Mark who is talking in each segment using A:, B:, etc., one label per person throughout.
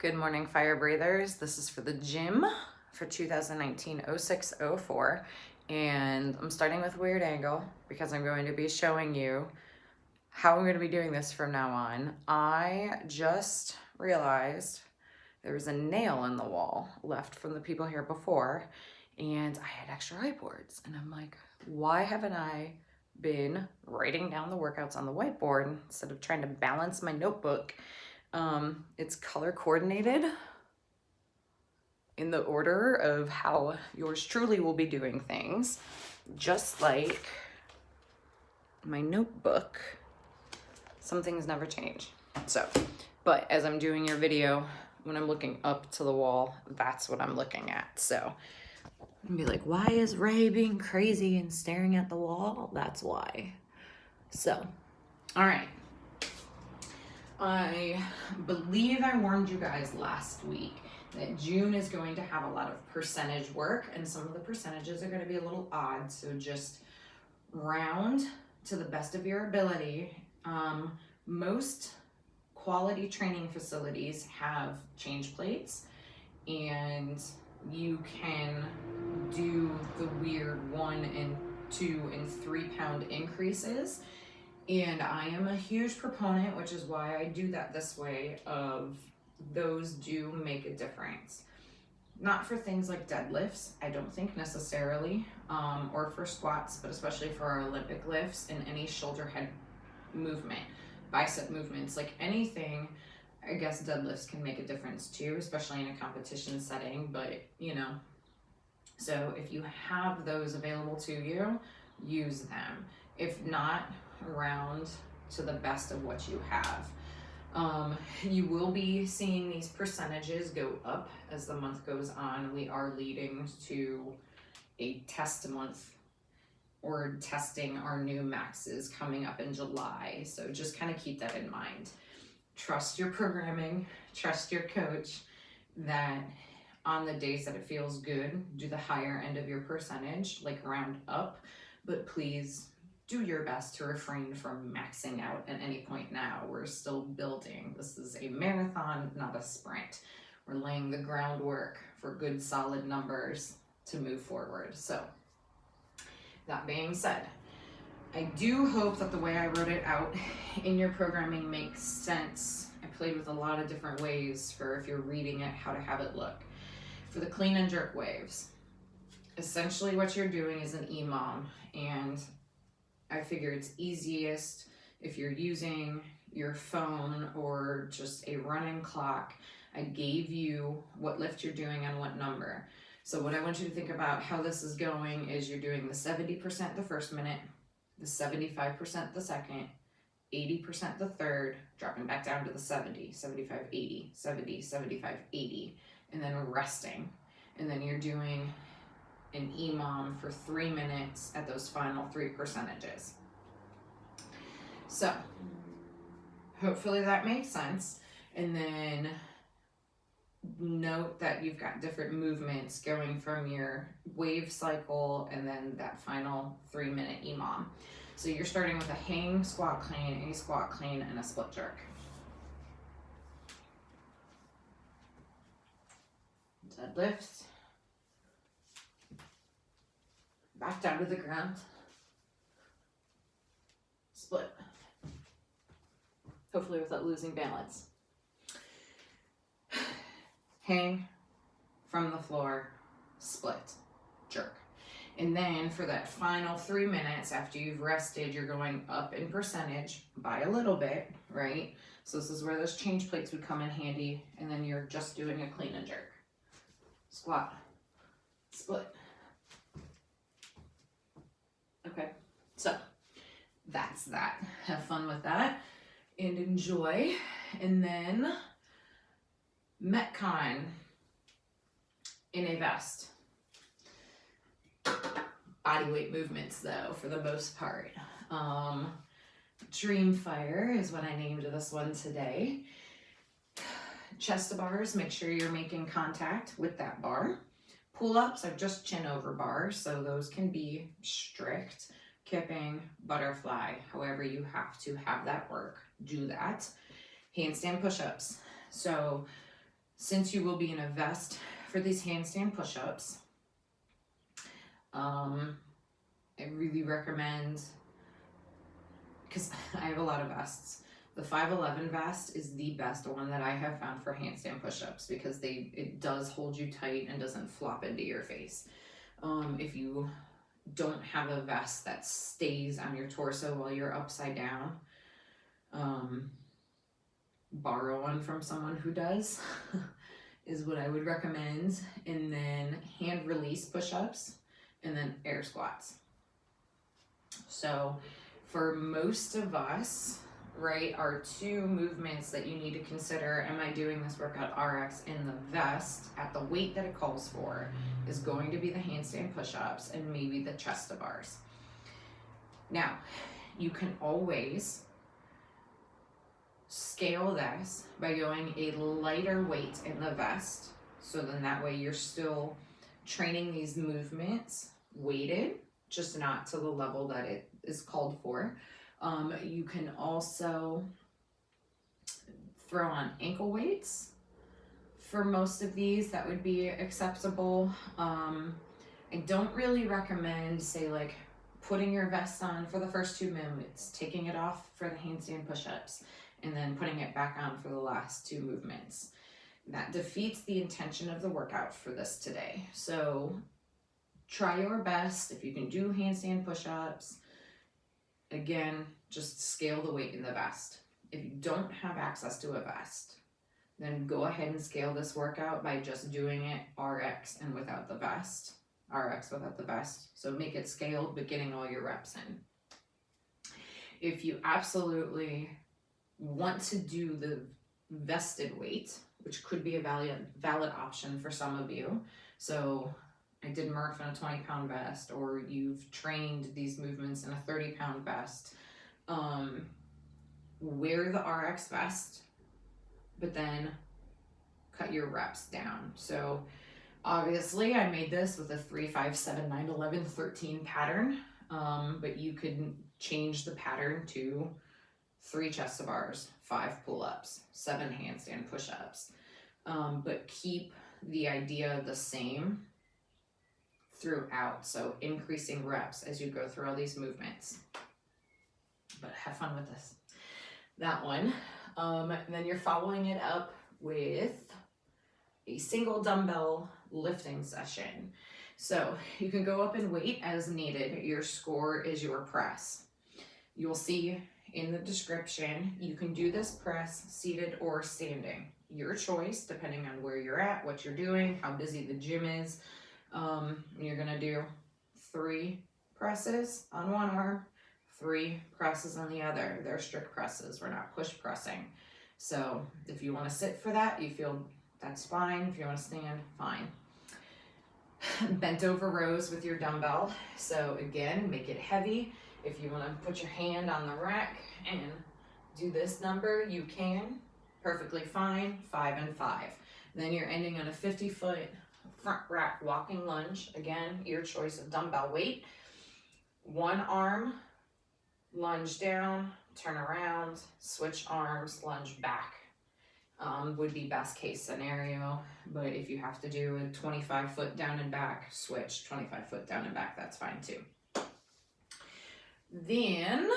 A: Good morning, fire breathers. This is for the gym for 2019-06-04, and I'm starting with weird angle because I'm going to be showing you how I'm going to be doing this from now on. I just realized there was a nail in the wall left from the people here before, and I had extra whiteboards, and I'm like, why haven't I been writing down the workouts on the whiteboard instead of trying to balance my notebook? It's color coordinated in the order of how yours truly will be doing things, just like my notebook. Some things never change. So, but as I'm doing your video, when I'm looking up to the wall, that's what I'm looking at. So I'm be like, why is Ray being crazy and staring at the wall? That's why. So, all right. I believe I warned you guys last week that June is going to have a lot of percentage work, and some of the percentages are going to be a little odd, so just round to the best of your ability. Most quality training facilities have change plates, and you can do the weird 1 and 2 and 3 pound increases. And I am a huge proponent, which is why I do that this way, of those do make a difference. Not for things like deadlifts, I don't think necessarily, or for squats, but especially for our Olympic lifts and any shoulder head movement, bicep movements, like anything. I guess deadlifts can make a difference too, especially in a competition setting, but you know. So if you have those available to you, use them. If not, round to the best of what you have. You will be seeing these percentages go up as the month goes on. We are leading to a test month, or testing our new maxes coming up in July. So just kind of keep that in mind. Trust your programming, trust your coach, that on the days that it feels good, do the higher end of your percentage, like round up, but please do your best to refrain from maxing out at any point now. We're still building. This is a marathon, not a sprint. We're laying the groundwork for good, solid numbers to move forward. So, that being said, I do hope that the way I wrote it out in your programming makes sense. I played with a lot of different ways for, if you're reading it, how to have it look. For the clean and jerk waves, essentially what you're doing is an EMOM, and I figure it's easiest if you're using your phone or just a running clock. I gave you what lift you're doing and what number. So what I want you to think about how this is going is you're doing the 70% the first minute, the 75% the second, 80% the third, dropping back down to the 70, 75, 80, 70, 75, 80, and then resting. And then you're doing an EMOM for 3 minutes at those final 3 percentages. So hopefully that makes sense. And then note that you've got different movements going from your wave cycle and then that final 3 minute EMOM. So you're starting with a hang squat clean, a squat clean, and a split jerk. Deadlift. Back down to the ground. Split. Hopefully without losing balance. Hang from the floor, split, jerk. And then for that final 3 minutes after you've rested, you're going up in percentage by a little bit, right? So this is where those change plates would come in handy, and then you're just doing a clean and jerk. Squat, split. Okay, so that's that. Have fun with that and enjoy. And then Metcon in a vest. Bodyweight movements though, for the most part. Dreamfyre is what I named this one today. Chest to bars, make sure you're making contact with that bar. Pull-ups are just chin over bars, so those can be strict. Kipping, butterfly, however you have to have that work, do that. Handstand push-ups. So since you will be in a vest for these handstand push-ups, I really recommend, because I have a lot of vests, the 511 vest is the best one that I have found for handstand push-ups, because it does hold you tight and doesn't flop into your face. If you don't have a vest that stays on your torso while you're upside down, borrow one from someone who does is what I would recommend. And then hand release push-ups, and then air squats. So for most of us, right, our two movements that you need to consider, am I doing this workout RX in the vest at the weight that it calls for, is going to be the handstand push-ups and maybe the chest to bars. Now, you can always scale this by going a lighter weight in the vest. So then that way you're still training these movements weighted, just not to the level that it is called for. You can also throw on ankle weights. For most of these, that would be acceptable. I don't really recommend, say, like putting your vest on for the first 2 minutes, taking it off for the handstand push-ups, and then putting it back on for the last 2 movements. That defeats the intention of the workout for this today. So try your best. If you can do handstand push-ups, again, just scale the weight in the vest. If you don't have access to a vest, then go ahead and scale this workout by just doing it RX and without the vest. RX without the vest. So make it scaled, but getting all your reps in. If you absolutely want to do the vested weight, which could be a valid option for some of you. So I did Murph in a 20-pound vest, or you've trained these movements in a 30-pound vest. Wear the RX vest, but then cut your reps down. So obviously I made this with a 3, 5, 7, 9, 11, 13 pattern, but you could change the pattern to 3 chest to bars, 5 pull-ups, 7 handstand push-ups, but keep the idea the same throughout. So increasing reps as you go through all these movements. But have fun with this. That one. Then you're following it up with a single dumbbell lifting session. So you can go up in weight as needed. Your score is your press. You'll see in the description, you can do this press seated or standing. Your choice, depending on where you're at, what you're doing, how busy the gym is. You're gonna do 3 presses on one arm, 3 presses on the other. They're strict presses, we're not push pressing. So if you wanna sit for that, you feel that's fine. If you wanna stand, fine. Bent over rows with your dumbbell. So again, make it heavy. If you wanna put your hand on the rack and do this number, you can, perfectly fine, 5 and 5. Then you're ending on a 50-foot front rack walking lunge. Again, your choice of dumbbell weight. One arm, lunge down, turn around, switch arms, lunge back. Would be best case scenario, but if you have to do a 25-foot down and back, switch 25-foot down and back, that's fine too. Then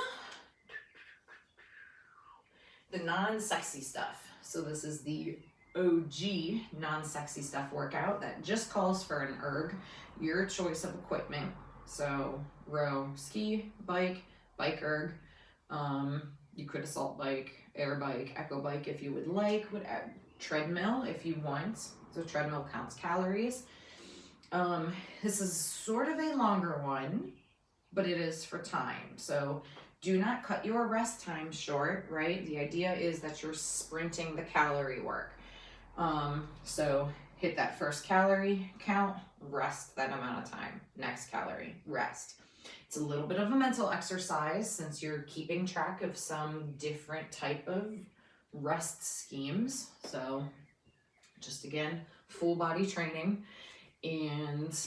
A: the non-sexy stuff. So this is the OG non-sexy stuff workout that just calls for an erg, your choice of equipment. So row, ski, bike, bike erg. You could assault bike, air bike, echo bike if you would like, treadmill if you want. So treadmill counts calories. This is sort of a longer one, but it is for time. So do not cut your rest time short, right? The idea is that you're sprinting the calorie work. So hit that first calorie count, rest that amount of time. Next calorie, rest. It's a little bit of a mental exercise since you're keeping track of some different type of rest schemes. So just again, full body training and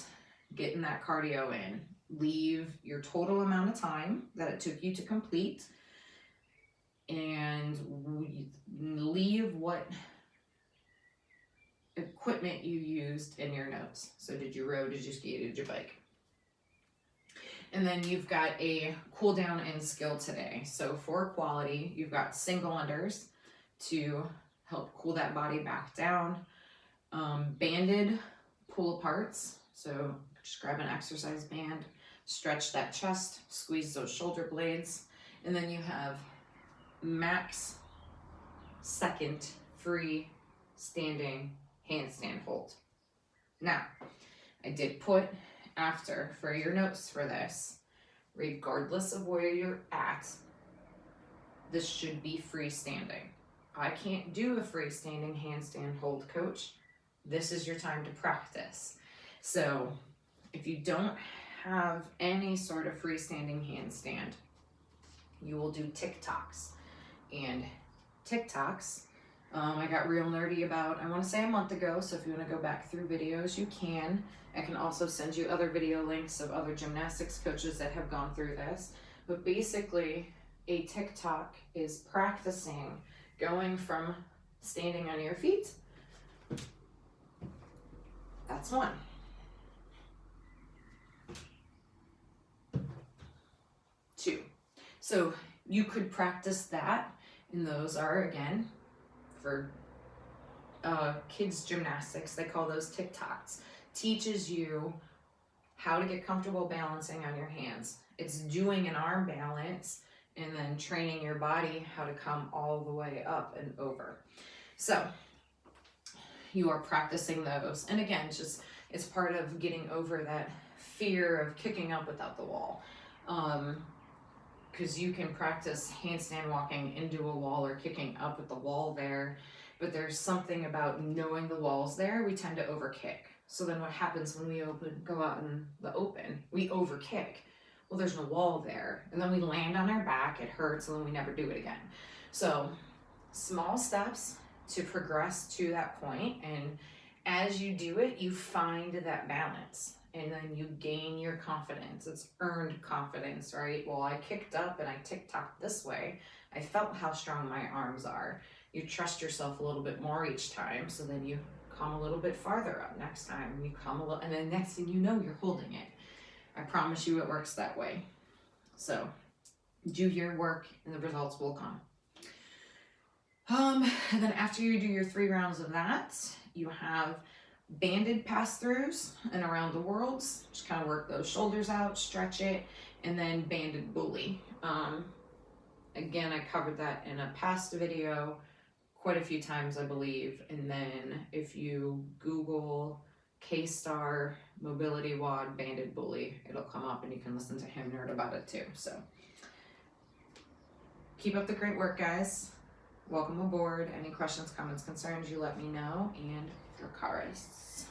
A: getting that cardio in. Leave your total amount of time that it took you to complete and leave what equipment you used in your notes. So did you row, did you ski, did you bike? And then you've got a cool down and skill today. So for quality, you've got single unders to help cool that body back down. Banded pull aparts. So just grab an exercise band, stretch that chest, squeeze those shoulder blades. And then you have max second free standing handstand hold. Now, I did put after for your notes for this, regardless of where you're at, this should be freestanding. I can't do a freestanding handstand hold, coach. This is your time to practice. So if you don't have any sort of freestanding handstand, you will do tick-tocks. And tick-tocks, I got real nerdy about, I want to say a month ago, so if you want to go back through videos, you can. I can also send you other video links of other gymnastics coaches that have gone through this. But basically, a tick-tock is practicing going from standing on your feet. That's one. 2. So you could practice that, and those are, again, for kids gymnastics, they call those tick-tocks. Teaches you how to get comfortable balancing on your hands. It's doing an arm balance and then training your body how to come all the way up and over. So you are practicing those. And again, it's part of getting over that fear of kicking up without the wall. Because you can practice handstand walking into a wall or kicking up with the wall there, but there's something about knowing the wall's there, we tend to overkick. So then what happens when we go out in the open? We overkick. Well, there's no wall there. And then we land on our back, it hurts, and then we never do it again. So small steps to progress to that point, and as you do it, you find that balance. And then you gain your confidence. It's earned confidence, right? Well, I kicked up and I tick-tocked this way. I felt how strong my arms are. You trust yourself a little bit more each time, so then you come a little bit farther up next time. You come a little, and then next thing you know, you're holding it. I promise you it works that way. So do your work and the results will come. And then after you do your 3 rounds of that, you have banded pass-throughs and around the worlds. Just kind of work those shoulders out, stretch it, and then banded bully. Again, I covered that in a past video quite a few times, I believe. And then if you Google K-Star mobility WOD banded bully, it'll come up and you can listen to him nerd about it too. So keep up the great work, guys. Welcome aboard. Any questions, comments, concerns, you let me know. And Dracaris.